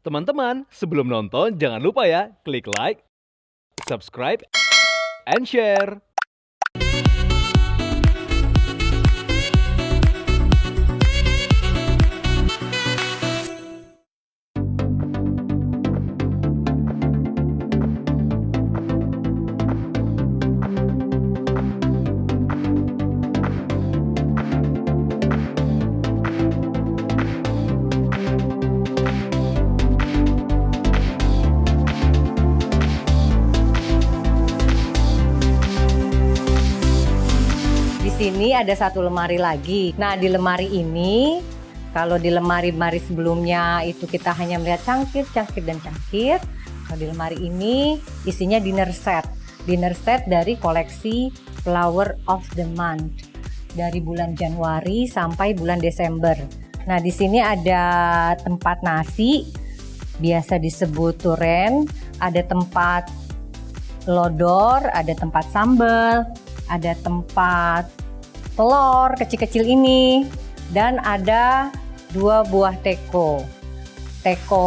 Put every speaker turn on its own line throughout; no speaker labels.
Teman-teman, sebelum nonton jangan lupa ya klik like, subscribe, and share.
Di sini ada satu lemari lagi. Nah, di lemari ini, kalau di lemari-lemari sebelumnya itu kita hanya melihat cangkir, dan cangkir. Kalau di lemari ini isinya dinner set. Dinner set dari koleksi Flower of the Month dari bulan Januari sampai bulan Desember. Nah, di sini ada tempat nasi, biasa disebut turen, ada tempat lodor, ada tempat sambal, ada tempat telur kecil-kecil ini, dan ada 2 buah teko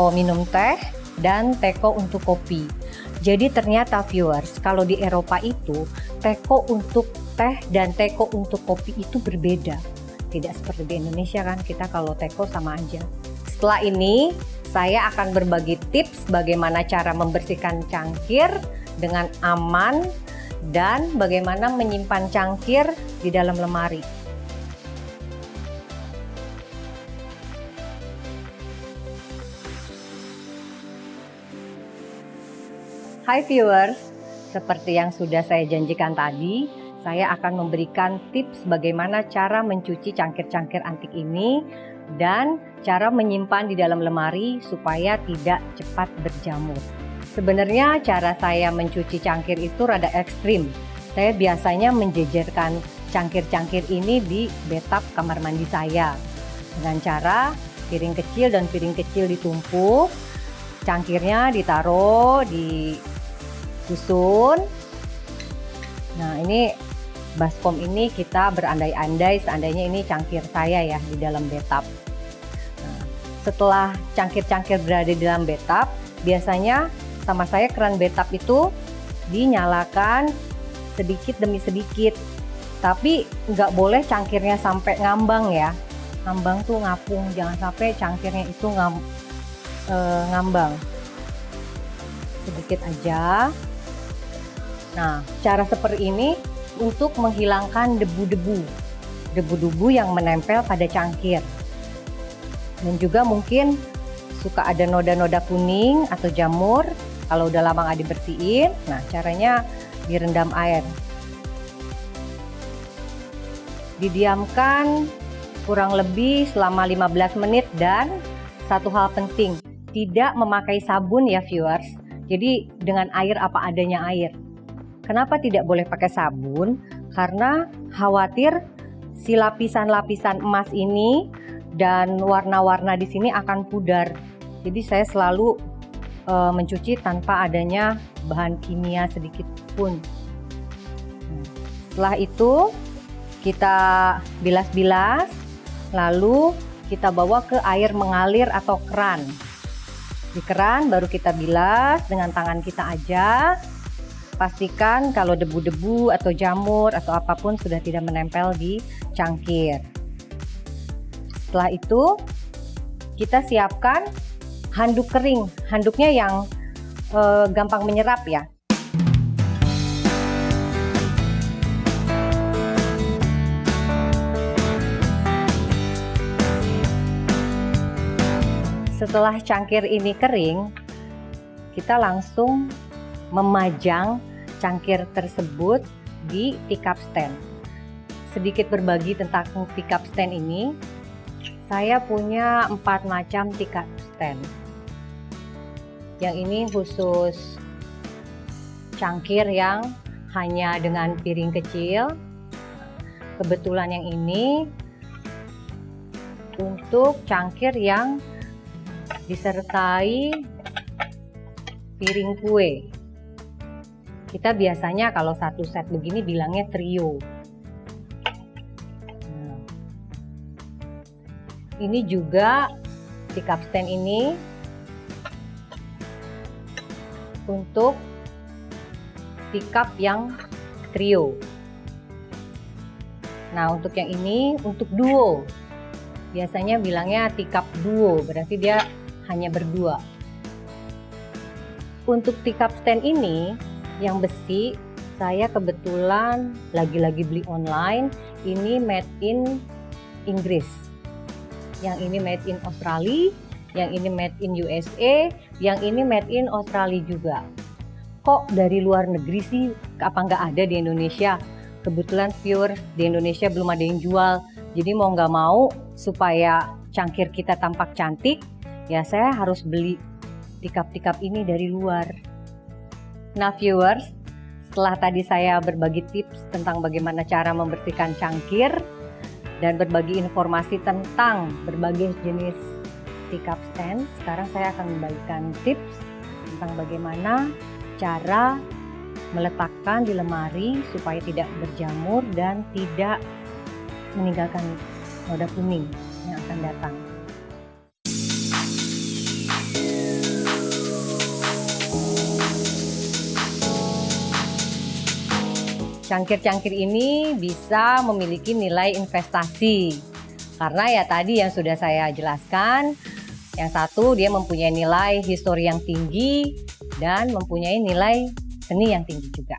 minum teh dan teko untuk kopi. Jadi ternyata viewers, kalau di Eropa itu teko untuk teh dan teko untuk kopi itu berbeda. Tidak seperti di Indonesia kan, kita kalau teko sama aja. Setelah ini saya akan berbagi tips bagaimana cara membersihkan cangkir dengan aman dan bagaimana menyimpan cangkir di dalam lemari. Hai viewers, seperti yang sudah saya janjikan tadi, saya akan memberikan tips bagaimana cara mencuci cangkir-cangkir antik ini dan cara menyimpan di dalam lemari supaya tidak cepat berjamur. Sebenarnya cara saya mencuci cangkir itu rada ekstrim. Saya biasanya menjejerkan cangkir-cangkir ini di bathtub kamar mandi saya. Dengan cara piring kecil dan piring kecil ditumpuk, cangkirnya ditaruh di susun. Nah, ini baskom ini kita berandai-andai seandainya ini cangkir saya ya di dalam bathtub. Nah, setelah cangkir-cangkir berada di dalam bathtub, biasanya sama saya keran bathtub itu dinyalakan sedikit demi sedikit, tapi nggak boleh cangkirnya sampai ngambang ya. Ngambang tuh ngapung, jangan sampai cangkirnya itu ngambang. Sedikit aja. Nah, cara seperti ini untuk menghilangkan debu-debu yang menempel pada cangkir. Dan juga mungkin suka ada noda-noda kuning atau jamur. Kalau udah lama nggak dibersihin, nah caranya direndam air. Didiamkan kurang lebih selama 15 menit dan satu hal penting, tidak memakai sabun ya viewers. Jadi dengan air apa adanya air. Kenapa tidak boleh pakai sabun? Karena khawatir si lapisan-lapisan emas ini dan warna-warna di sini akan pudar. Jadi saya selalu mencuci tanpa adanya bahan kimia sedikit pun. Setelah itu kita bilas-bilas, lalu kita bawa ke air mengalir atau keran. Di keran baru kita bilas dengan tangan kita aja. Pastikan kalau debu-debu atau jamur atau apapun sudah tidak menempel di cangkir. Setelah itu kita siapkan handuk kering, handuknya yang gampang menyerap ya. Setelah cangkir ini kering, kita langsung memajang cangkir tersebut di teacup stand. Sedikit berbagi tentang teacup stand ini, saya punya 4 macam teacup stand. Yang ini khusus cangkir yang hanya dengan piring kecil. Kebetulan yang ini untuk cangkir yang disertai piring kue. Kita biasanya kalau satu set begini bilangnya trio. Ini juga teacup stand ini untuk pickup yang trio. Nah, untuk yang ini untuk duo. Biasanya bilangnya pickup duo, berarti dia hanya berdua. Untuk pickup stand ini yang besi, saya kebetulan lagi-lagi beli online. Ini made in Inggris. Yang ini made in Australia, yang ini made in USA, yang ini made in Australia juga. Kok dari luar negeri sih, apa nggak ada di Indonesia? Kebetulan pure di Indonesia belum ada yang jual. Jadi mau nggak mau supaya cangkir kita tampak cantik, ya saya harus beli pickup ini dari luar. Nah viewers, setelah tadi saya berbagi tips tentang bagaimana cara membersihkan cangkir dan berbagi informasi tentang berbagai jenis pickup stand, sekarang saya akan membagikan tips tentang bagaimana cara meletakkan di lemari supaya tidak berjamur dan tidak meninggalkan noda kuning yang akan datang. Cangkir-cangkir ini bisa memiliki nilai investasi karena ya tadi yang sudah saya jelaskan, yang satu dia mempunyai nilai histori yang tinggi dan mempunyai nilai seni yang tinggi juga.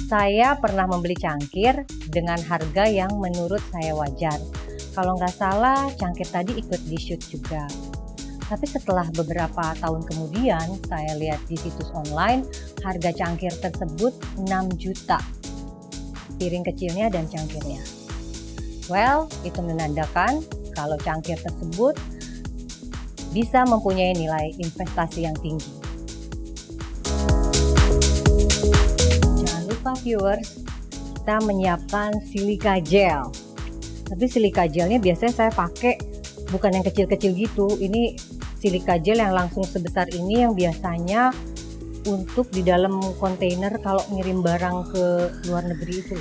Saya pernah membeli cangkir dengan harga yang menurut saya wajar. Kalau nggak salah, cangkir tadi ikut di-shoot juga. Tapi setelah beberapa tahun kemudian, saya lihat di situs online, harga cangkir tersebut 6 juta. Piring kecilnya dan cangkirnya. Well, itu menandakan kalau cangkir tersebut bisa mempunyai nilai investasi yang tinggi. Jangan lupa viewers, kita menyiapkan silika gel. Tapi silika gelnya biasanya saya pakai bukan yang kecil-kecil gitu. Ini silika gel yang langsung sebesar ini yang biasanya untuk di dalam kontainer kalau ngirim barang ke luar negeri itu.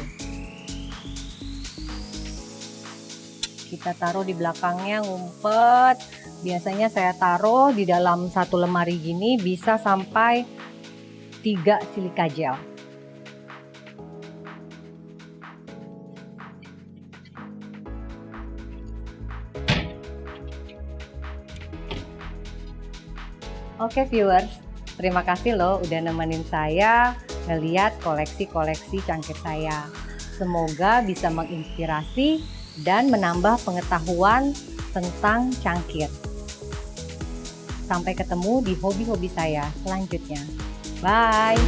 Kita taruh di belakangnya, ngumpet. Biasanya saya taruh di dalam satu lemari gini bisa sampai 3 silika gel. Oke viewers, terima kasih loh udah nemenin saya ngeliat koleksi-koleksi cangkir saya. Semoga bisa menginspirasi dan menambah pengetahuan tentang cangkir. Sampai ketemu di hobi-hobi saya selanjutnya. Bye!